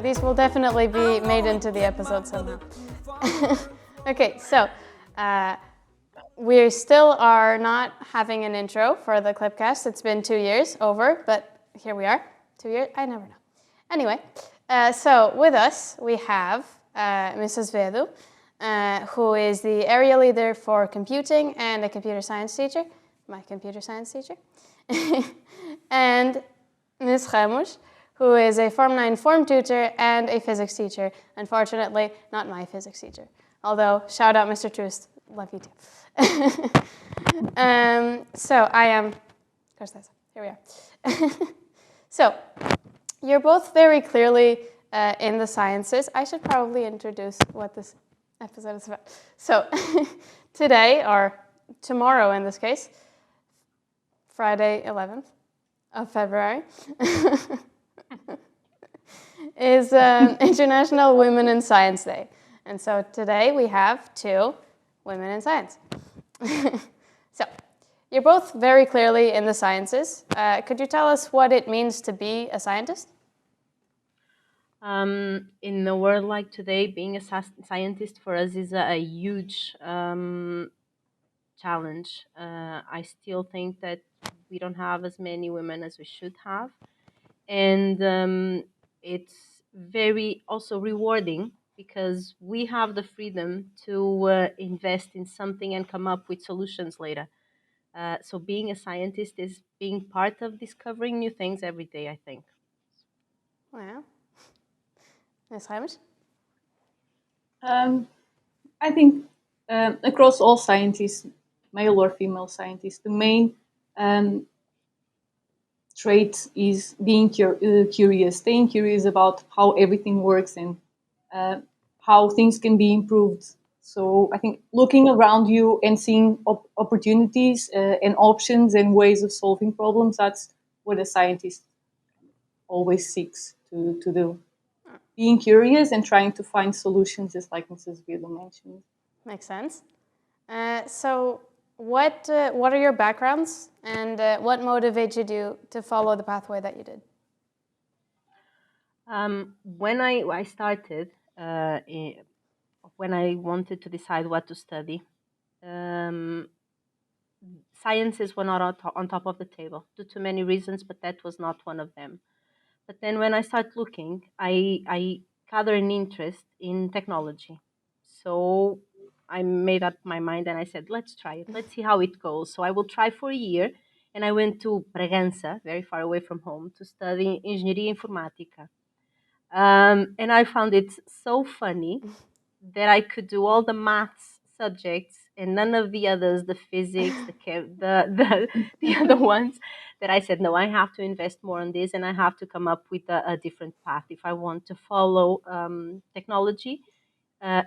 these will definitely be made into the episode somehow. Okay, so we still are not having an intro for the CLIPCast. It's been 2 years over, but here we are. 2 years? I never know. Anyway, so with us we have Ms. Azevedo, who is the area leader for computing and a computer science teacher, my computer science teacher, and Ms. Ramos, who is a Form 9 form tutor and a physics teacher. Unfortunately, not my physics teacher. Although, shout out Mr. Troost, love you too. So I am Constança. Here we are. So you're both very clearly in the sciences. I should probably introduce what this episode is about. So today, or tomorrow in this case, Friday 11th of February, is International Women in Science Day. And so today we have 2 women in science. So you're both very clearly in the sciences. Could you tell us what it means to be a scientist? In a world like today, being a scientist for us is a huge challenge. I still think that we don't have as many women as we should have. And it's very also rewarding because we have the freedom to invest in something and come up with solutions later. So being a scientist is being part of discovering new things every day, I think. Wow. Ms. Ramos? I think across all scientists, male or female scientists, the main trait is being curious, staying curious about how everything works and how things can be improved. So I think looking around you and seeing opportunities and options and ways of solving problems, that's what a scientist always seeks to do. Being curious and trying to find solutions, just like Mrs. Vila mentioned. Makes sense. So what are your backgrounds and what motivated you to follow the pathway that you did? When I started, when I wanted to decide what to study, sciences were not on top of the table due to many reasons, but that was not one of them. But then when I started looking, I gathered an interest in technology. So I made up my mind and I said, let's try it. Let's see how it goes. So I will try for a year. And I went to Bragança, very far away from home, to study Engenharia Informática. And I found it so funny that I could do all the maths subjects and none of the others, the physics, the other ones, that I said, no, I have to invest more on this and I have to come up with a different path. If I want to follow technology,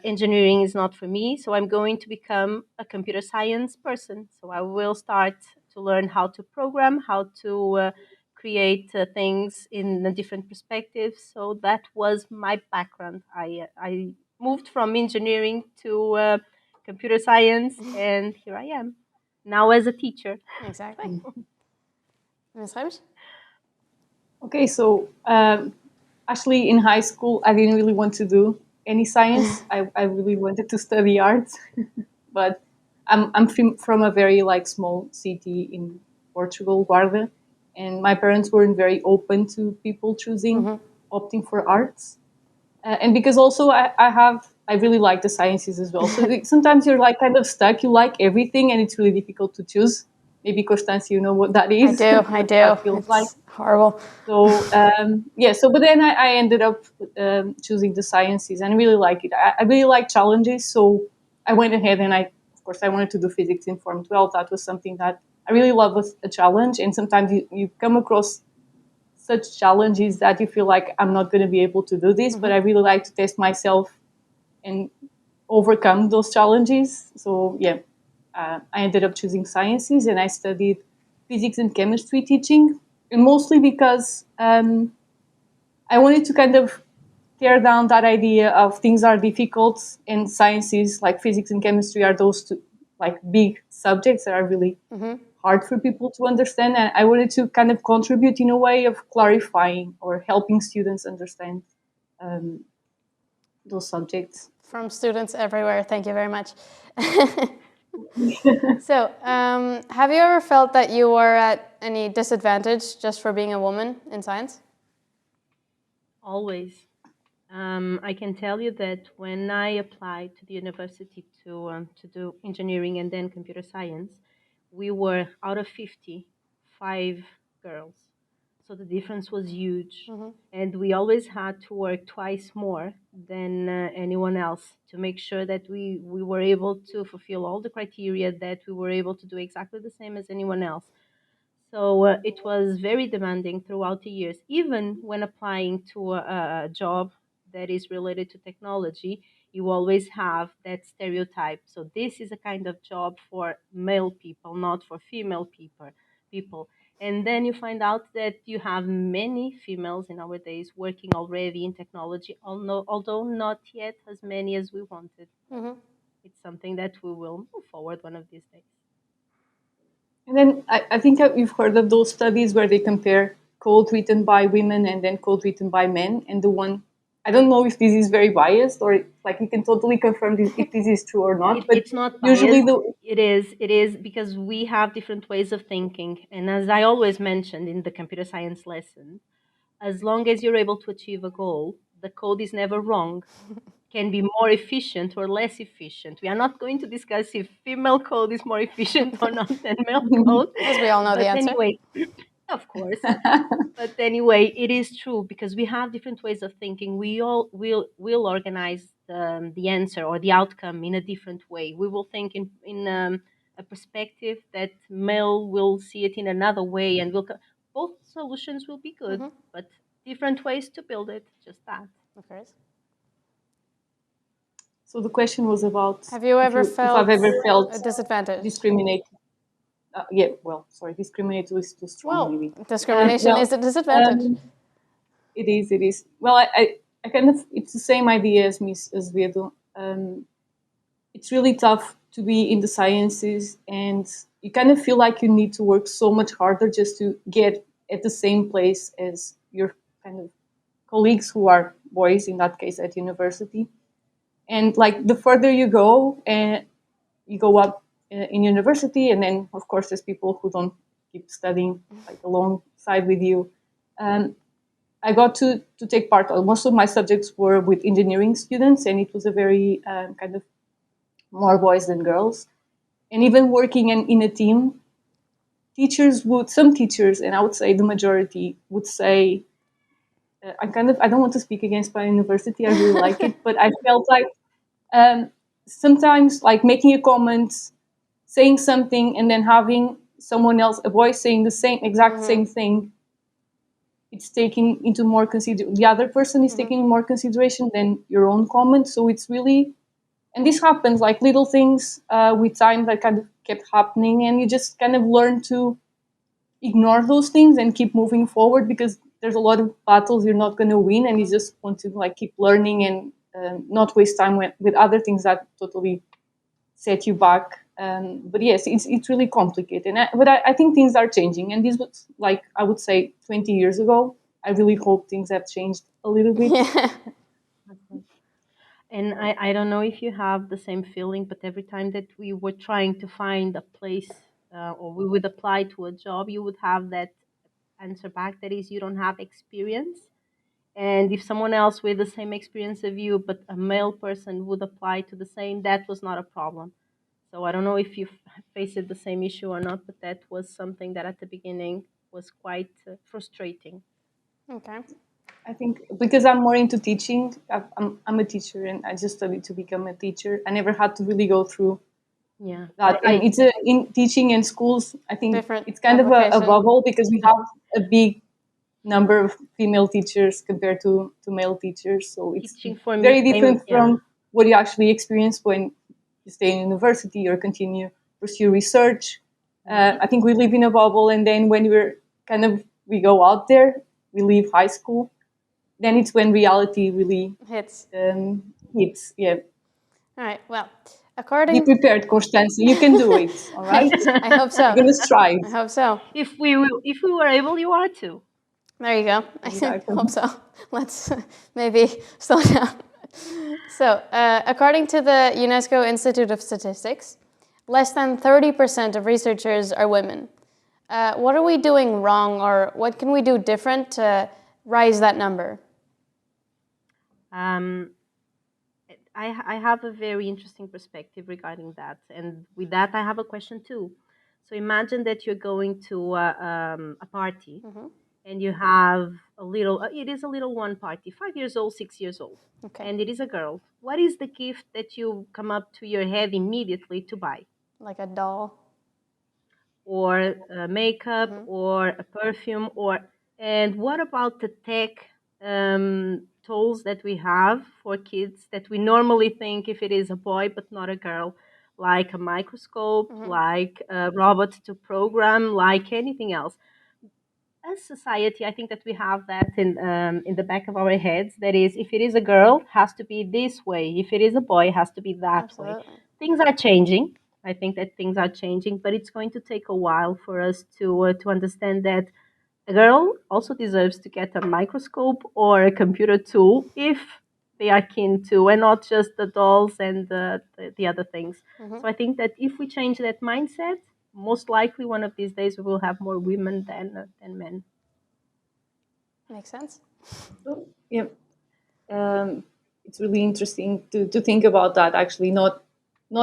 engineering is not for me, so I'm going to become a computer science person. So I will start to learn how to program, how to create things in a different perspective. So that was my background. I moved from engineering to computer science, and here I am now as a teacher. Exactly. Ms. Ramos? Okay, so actually in high school, I didn't really want to do any science. I really wanted to study arts, but I'm from a very small city in Portugal, Guarda, and my parents weren't very open to people opting for arts. And because also I really like the sciences as well. So sometimes you're kind of stuck. You like everything, and it's really difficult to choose. Maybe Constança, you know what that is. I do. That feels it's horrible. So but then I ended up choosing the sciences, and I really like it. I really like challenges, so I went ahead and of course I wanted to do physics in Form 12. That was something that I really love, a challenge, and sometimes you come across such challenges that you feel like I'm not going to be able to do this, but I really like to test myself and overcome those challenges. So I ended up choosing sciences, and I studied physics and chemistry teaching, and mostly because I wanted to kind of tear down that idea of things are difficult and sciences like physics and chemistry are those two big subjects that are really hard for people to understand. And I wanted to kind of contribute in a way of clarifying or helping students understand those subjects. From students everywhere. Thank you very much. So, have you ever felt that you were at any disadvantage just for being a woman in science? Always. I can tell you that when I applied to the university to do engineering and then computer science, we were out of 50, 5 girls. So the difference was huge. And we always had to work twice more than anyone else to make sure that we were able to fulfill all the criteria, that we were able to do exactly the same as anyone else. So it was very demanding throughout the years. Even when applying to a job that is related to technology, you always have that stereotype. So this is a kind of job for male people, not for female people. And then you find out that you have many females in our days working already in technology, although not yet as many as we wanted. It's something that we will move forward one of these days. And then I think you've heard of those studies where they compare code written by women and then code written by men. And the one, I don't know if this is very biased or like you can totally confirm this, if this is true or not. But it's not biased. Usually it is because we have different ways of thinking. And as I always mentioned in the computer science lesson, as long as you're able to achieve a goal, the code is never wrong. Can be more efficient or less efficient. We are not going to discuss if female code is more efficient or not than male code. As we all know the answer. Anyway, of course. But anyway, it is true because we have different ways of thinking. We all will organize the answer or the outcome in a different way. We will think in a perspective that male will see it in another way, and both solutions will be good, but different ways to build it. Just that. Of course. So the question was about Have you ever if I've ever felt a disadvantage? discriminated. Discriminated is too strong. Maybe discrimination is a disadvantage. It is. Well, I kind of, it's the same idea as Ms. Azevedo. It's really tough to be in the sciences, and you kind of feel like you need to work so much harder just to get at the same place as your kind of colleagues who are boys, in that case at university. And like the further you go, and you go up in university, and then of course there's people who don't keep studying like alongside with you. I got to take part. Most of my subjects were with engineering students, and it was a very kind of more boys than girls. And even working in a team, some teachers, and I would say the majority, would say, I don't want to speak against my university. I really like it, but I felt like sometimes like making a comment, saying something, and then having someone else, a voice saying the same thing, it's taking into more consideration. The other person is taking more consideration than your own comment. So it's really, and this happens like little things with time that kind of kept happening, and you just kind of learn to ignore those things and keep moving forward, because there's a lot of battles you're not going to win, and you just want to like keep learning and not waste time with other things that totally set you back. But yes, it's really complicated. But I think things are changing, and this was like, I would say 20 years ago. I really hope things have changed a little bit. Yeah. And I don't know if you have the same feeling, but every time that we were trying to find a place or we would apply to a job, you would have that answer back, that is, you don't have experience. And if someone else with the same experience of you, but a male person would apply to the same, that was not a problem. So I don't know if you faced the same issue or not, but that was something that at the beginning was quite frustrating. Okay. I think because I'm more into teaching, I'm a teacher, and I just studied to become a teacher. I never had to really go through that. And it's in teaching and schools, I think it's kind of a bubble, because we have a big number of female teachers compared to male teachers. So it's very different from what you actually experience when you stay in university or continue pursue research. I think we live in a bubble, and then when we go out there, we leave high school, then it's when reality really hits. Yeah. All right. Well, be prepared, Constança. You can do it. All right. I hope so. You're gonna strive. I hope so. If we were able, you are too. There you go. I Exactly. hope so. Let's maybe slow down. So, according to the UNESCO Institute of Statistics, less than 30% of researchers are women. What are we doing wrong, or what can we do different to rise that number? Um, I have a very interesting perspective regarding that. And with that, I have a question too. So imagine that you're going to a party and you have a little, it is a little one party, 5 years old, 6 years old, Okay. and it is a girl. What is the gift that you come up to your head immediately to buy? Like a doll. Or makeup or a perfume and what about the tech tools that we have for kids that we normally think if it is a boy but not a girl, like a microscope, like a robot to program, like anything else? As society, I think that we have that in the back of our heads. That is, if it is a girl, has to be this way. If it is a boy, has to be that way. Absolutely. Things are changing. I think that things are changing, but it's going to take a while for us to understand that a girl also deserves to get a microscope or a computer tool if they are keen to, and not just the dolls and the other things. So I think that if we change that mindset, most likely one of these days we will have more women than men. Makes sense. So, yeah, it's really interesting to think about that. Actually, not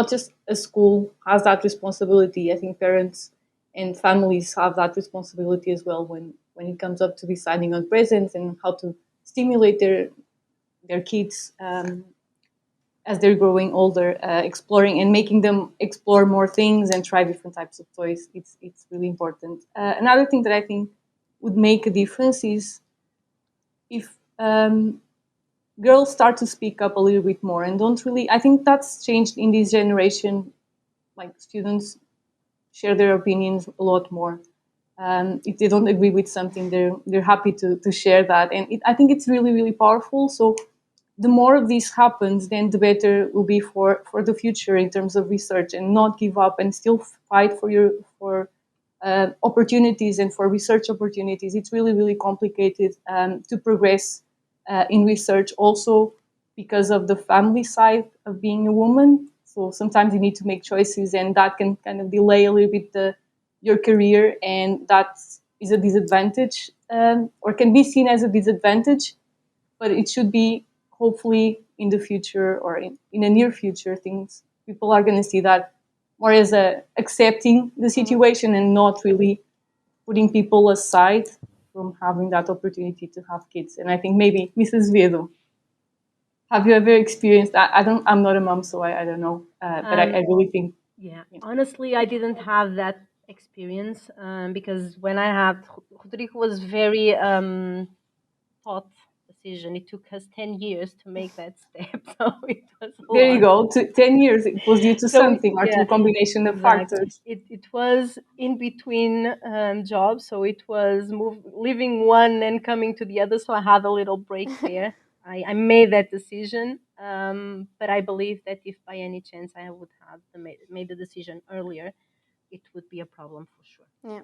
just a school has that responsibility. I think parents and families have that responsibility as well when it comes up to deciding on presents and how to stimulate their kids as they're growing older, exploring and making them explore more things and try different types of toys. It's really important. Another thing that I think would make a difference is if girls start to speak up a little bit more and don't really. I think that's changed in this generation. Like students share their opinions a lot more. If they don't agree with something, they're happy to share that, and I think it's really really powerful. So the more of this happens, then the better it will be for the future in terms of research, and not give up and still fight for opportunities and for research opportunities. It's really really complicated to progress in research, also because of the family side of being a woman. So sometimes you need to make choices, and that can kind of delay a little bit your career, and that is a disadvantage, or can be seen as a disadvantage. But it should be, hopefully in the future or in the near future, things people are going to see that more as a accepting the situation and not really putting people aside from having that opportunity to have kids. And I think maybe Mrs. Vedo, have you ever experienced that? I'm not a mom, so I don't know. But I Um, really think, yeah, honestly, I didn't have that experience because when I had Rodrigo was very thought decision. It took us 10 years to make that step, so it was a there you lot. go, 10 years, it was due to So something or to yeah, a combination of exactly. factors. It was in between jobs, so it was leaving one and coming to the other. So I had a little break there. I made that decision, but I believe that if by any chance I would have made the decision earlier, it would be a problem for sure. Yeah.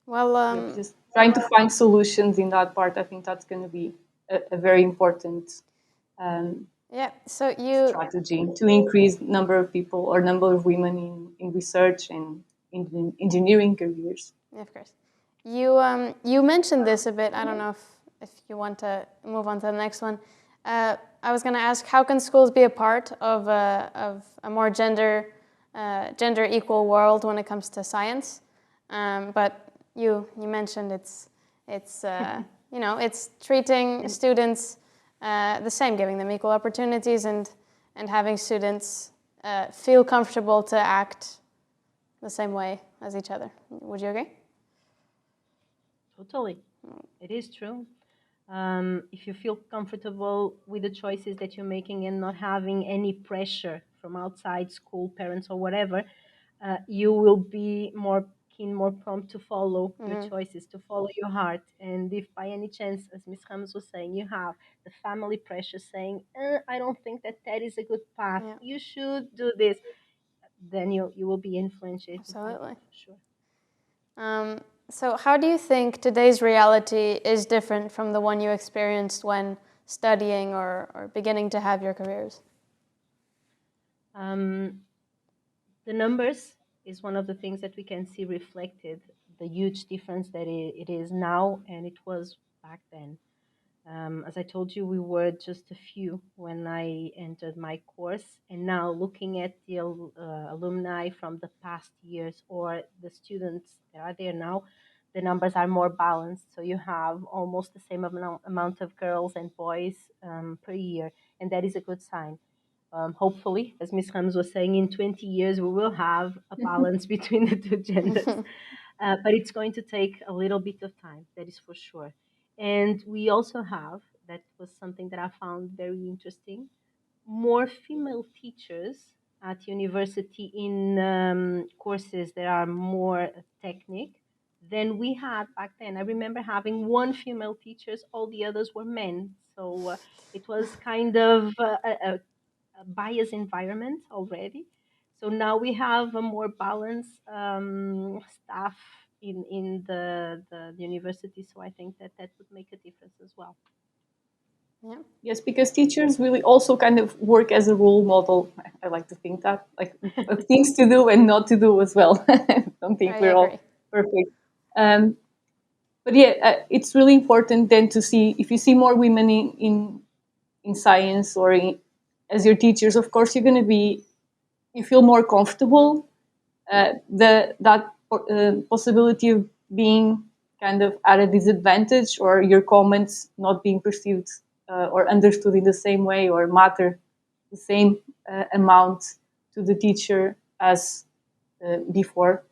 Well, Yep, just trying to find solutions in that part. I think that's going to be a very important um, yeah. So you, strategy to increase number of people or number of women in research and in engineering careers. yeah, of course, you mentioned this a bit. I don't know if you want to move on to the next one. I was going to ask, how can schools be a part of a more gender equal world when it comes to science? But you mentioned it's it's treating students the same, giving them equal opportunities, and having students feel comfortable to act the same way as each other. Would you agree? Totally, it is true. If you feel comfortable with the choices that you're making and not having any pressure from outside school, parents, or whatever, you will be more keen, more prompt to follow your choices, to follow your heart. And if by any chance, as Miss Ramos was saying, you have the family pressure saying, I don't think that that is a good path, Yeah, you should do this, then you will be influenced by that absolutely. for sure. So how do you think today's reality is different from the one you experienced when studying or beginning to have your careers? The numbers is one of the things that we can see reflected, the huge difference that it is now and it was back then. As I told you, we were just a few when I entered my course, and now looking at the alumni from the past years or the students that are there now, the numbers are more balanced. So you have almost the same amount of girls and boys per year, and that is a good sign. Hopefully, as Ms. Ramos was saying, in 20 years we will have a balance between the two genders. But it's going to take a little bit of time, that is for sure. And we also have, that was something that I found very interesting, more female teachers at university in courses that are more technical than we had back then. I remember having one female teachers, all the others were men. So it was kind of a biased environment already. So now we have a more balanced staff in the university. So I think that that would make a difference as well. Yeah. Yes, because teachers really also kind of work as a role model. I like to think that, like, of things to do and not to do as well. I don't think I we're agree. all perfect. But yeah, it's really important then to see if you see more women in science or as your teachers. Of course, you feel more comfortable. That possibility of being kind of at a disadvantage or your comments not being perceived or understood in the same way or matter the same amount to the teacher as before.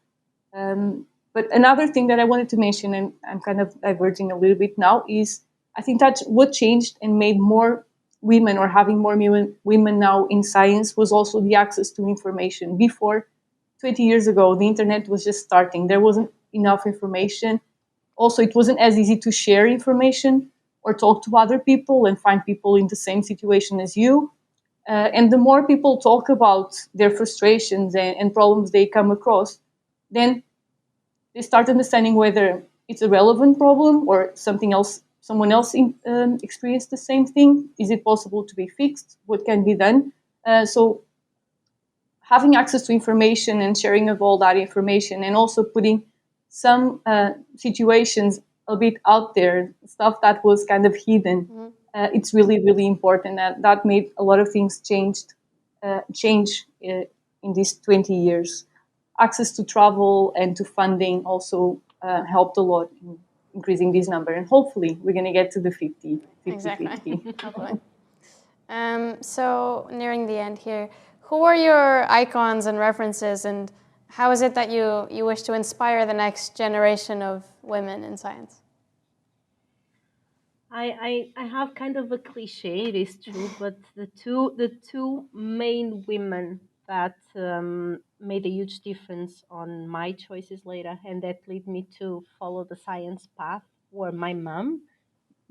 But another thing that I wanted to mention, and I'm kind of diverging a little bit now, is I think that what changed and made more women or having more women now in science was also the access to information. Before, 20 years ago, the internet was just starting. There wasn't enough information. Also, it wasn't as easy to share information or talk to other people and find people in the same situation as you. And the more people talk about their frustrations and problems they come across, then they start understanding whether it's a relevant problem or something else, someone else experienced the same thing. Is it possible to be fixed? What can be done? So having access to information and sharing of all that information, and also putting some situations a bit out there, stuff that was kind of hidden, it's really, really important. That made a lot of things change in these 20 years. Access to travel and to funding also helped a lot in increasing this number. And hopefully we're going to get to the 50, 50, Exactly. 50. Hopefully. So nearing the end here, who are your icons and references, and how is it that you wish to inspire the next generation of women in science? I have kind of a cliche, it is true, but the two main women that made a huge difference on my choices later and that led me to follow the science path were my mom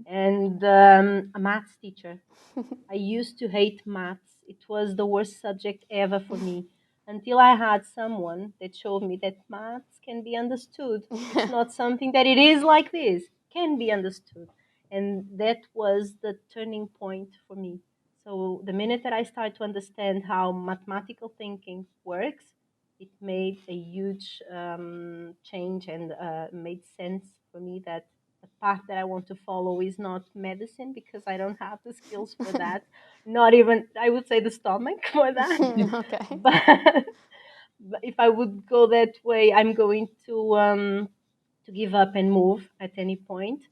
and a maths teacher. I used to hate maths. It was the worst subject ever for me until I had someone that showed me that maths can be understood. It's not something that it is like this, can be understood. And that was the turning point for me. So the minute that I started to understand how mathematical thinking works, it made a huge change and made sense for me that the path that I want to follow is not medicine because I don't have the skills for that. Not even, I would say, the stomach for that. Okay. But if I would go that way, I'm going to give up and move at any point.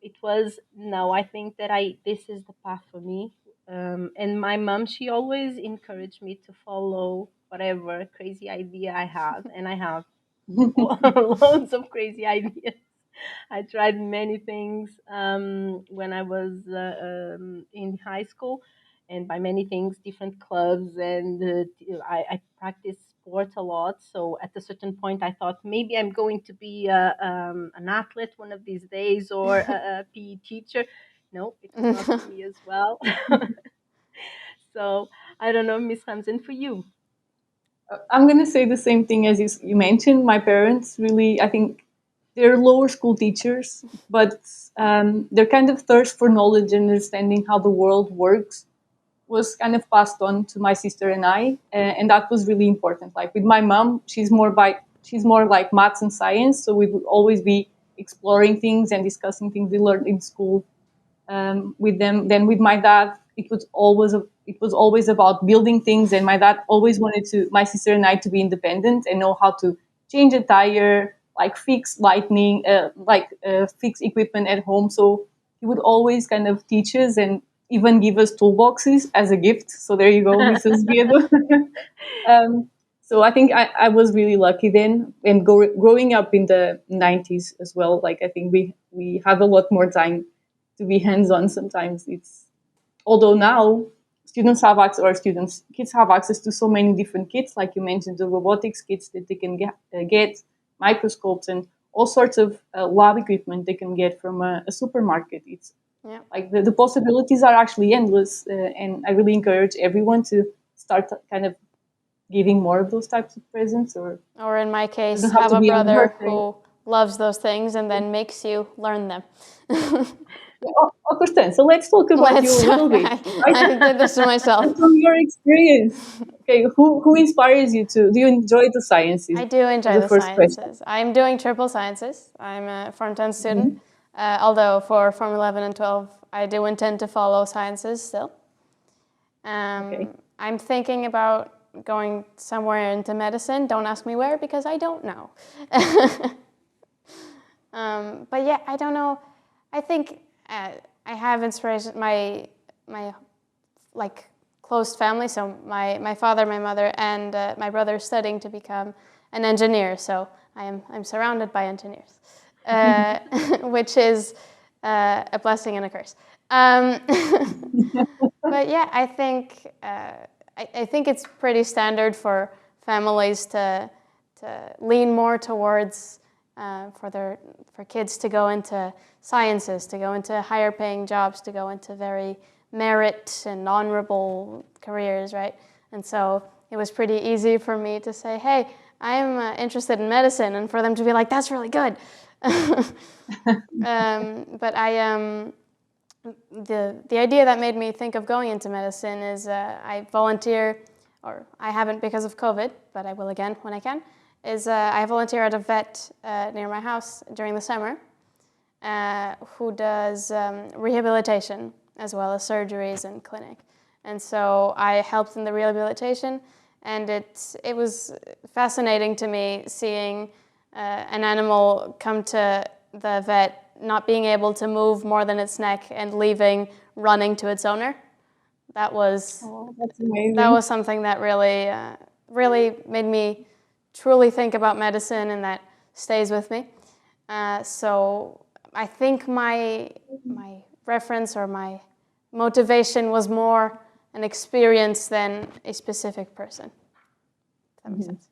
It was no, I think that I this is the path for me. And my mom, she always encouraged me to follow whatever crazy idea I have, and I have loads of crazy ideas. I tried many things when I was in high school, and by many things, different clubs, and I practiced sport a lot. So at a certain point, I thought maybe I'm going to be an athlete one of these days or a PE teacher. No, it was not for me as well. So I don't know, Miss Hamzen, for you. I'm going to say the same thing as you mentioned. My parents really, I think, they're lower school teachers, but their kind of thirst for knowledge and understanding how the world works was kind of passed on to my sister and I, and that was really important. Like with my mom, she's more like maths and science, so we would always be exploring things and discussing things we learned in school with them. Then with my dad, it was always about building things, and my dad always wanted my sister and I to be independent and know how to change a tire, like fix lightning, fix equipment at home. So he would always kind of teach us and even give us toolboxes as a gift. So there you go, Mrs. Viedo. So I think I was really lucky then, and growing up in the 90s as well. Like I think we have a lot more time to be hands-on. Sometimes although now kids have access to so many different kits, like you mentioned, the robotics kits that they can get microscopes and all sorts of lab equipment they can get from a supermarket. It's like the possibilities are actually endless, and I really encourage everyone to start kind of giving more of those types of presents, or in my case, doesn't have have to a be on brother birthday. who loves those things and then makes you learn them. Constança, let's talk about you a little bit. I did this to myself. From your experience, okay, who inspires you to? Do you enjoy the sciences? I do enjoy The the first question. sciences. I'm doing triple sciences. I'm a Form 10 student. Although for Form 11 and 12, I do intend to follow sciences still. I'm thinking about going somewhere into medicine. Don't ask me where, because I don't know. But yeah, I don't know. I think I have inspiration. My like close family. So my father, my mother, and my brother are studying to become an engineer. So I'm surrounded by engineers, which is a blessing and a curse. But yeah, I think it's pretty standard for families to lean more towards for kids to go into sciences, to go into higher paying jobs, to go into very merit and honorable careers, right? And so it was pretty easy for me to say, hey, I'm interested in medicine, and for them to be like, that's really good. But the idea that made me think of going into medicine is I volunteer, or I haven't because of COVID, but I will again when I can, is I volunteer at a vet near my house during the summer who does rehabilitation as well as surgeries and clinic. And so I helped in the rehabilitation, and it was fascinating to me seeing an animal come to the vet not being able to move more than its neck and leaving, running to its owner. That's amazing. That was something that really made me truly think about medicine, and that stays with me. So I think my reference or my motivation was more an experience than a specific person. If that makes sense.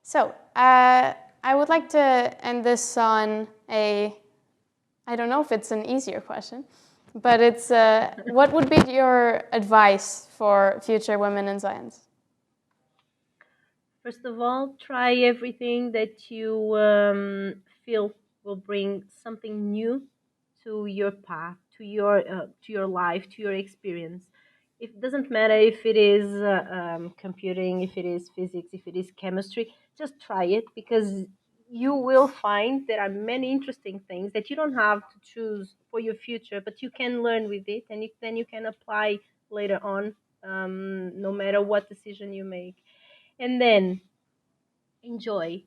So I would like to end this on I don't know if it's an easier question, but it's what would be your advice for future women in science? First of all, try everything that you feel will bring something new to your path, to your life, to your experience. It doesn't matter if it is computing, if it is physics, if it is chemistry. Just try it, because you will find there are many interesting things that you don't have to choose for your future, but you can learn with it, and then you can apply later on, no matter what decision you make. And then enjoy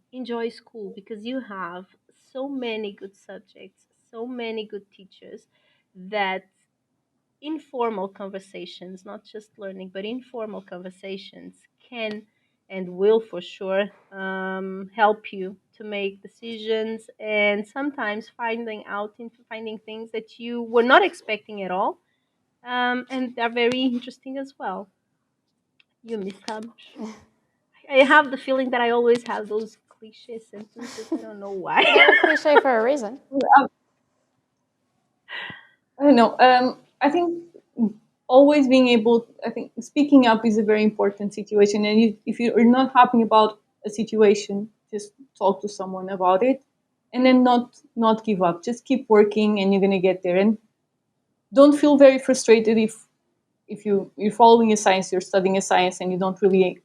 school, because you have so many good subjects, so many good teachers, that informal conversations, not just learning, but informal conversations can and will for sure help you to make decisions, and sometimes finding things that you were not expecting at all, and they're very interesting as well. You miss Ramos. I have the feeling that I always have those cliche sentences. I don't know why. They're cliche for a reason. I don't know. I think always being able, I think speaking up is a very important situation. And if you're not happy about a situation, just talk to someone about it. and then not give up. Just keep working, and you're gonna get there. And don't feel very frustrated if you're following a science, you're studying a science, and you don't really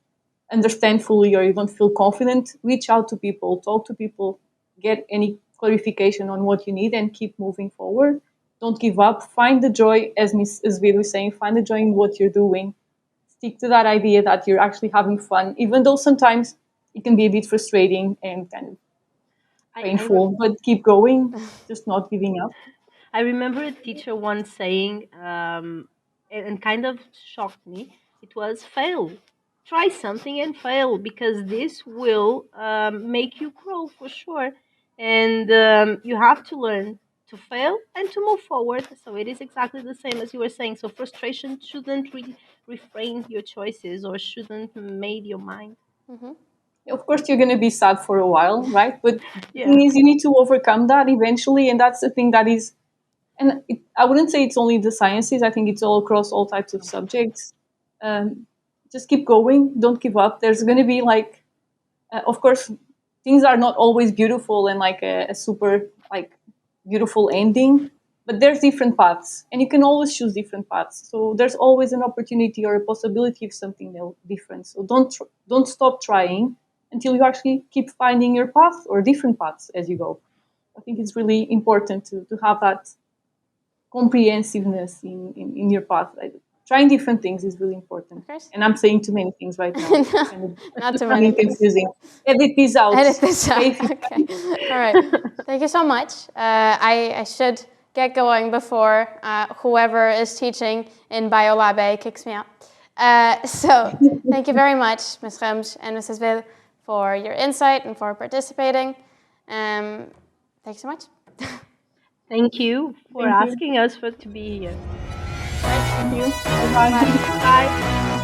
understand fully or you don't feel confident. Reach out to people, talk to people, get any clarification on what you need, and keep moving forward. Don't give up. Find the joy, as Ms. Azevedo was saying, find the joy in what you're doing. Stick to that idea that you're actually having fun, even though sometimes it can be a bit frustrating and kind of painful, but keep going, just not giving up. I remember a teacher once saying, and kind of shocked me. It was fail. Try something and fail because this will make you grow for sure. And you have to learn to fail and to move forward. So it is exactly the same as you were saying. So frustration shouldn't refrain your choices or shouldn't made your mind. Of course, you're going to be sad for a while, right? But the Yeah. thing is, you need to overcome that eventually, and that's the thing that is. And I wouldn't say it's only the sciences. I think it's all across all types of subjects. Just keep going. Don't give up. There's going to be like, of course, things are not always beautiful and like a super like beautiful ending. But there's different paths, and you can always choose different paths. So there's always an opportunity or a possibility of something different. So don't stop trying until you actually keep finding your path or different paths as you go. I think it's really important to have that comprehensiveness in your path. Like, trying different things is really important. Of course. And I'm saying too many things right now. Not too many things. Confusing. Edit this out. Edit this out. Okay? Okay. All right. Thank you so much. I should get going before whoever is teaching in Biolab A kicks me out. So thank you very much, Ms. Rams and Ms. Azevedo, for your insight and for participating. Thank you so much. Thank you for asking us to be here. Thank you. Bye-bye. Bye.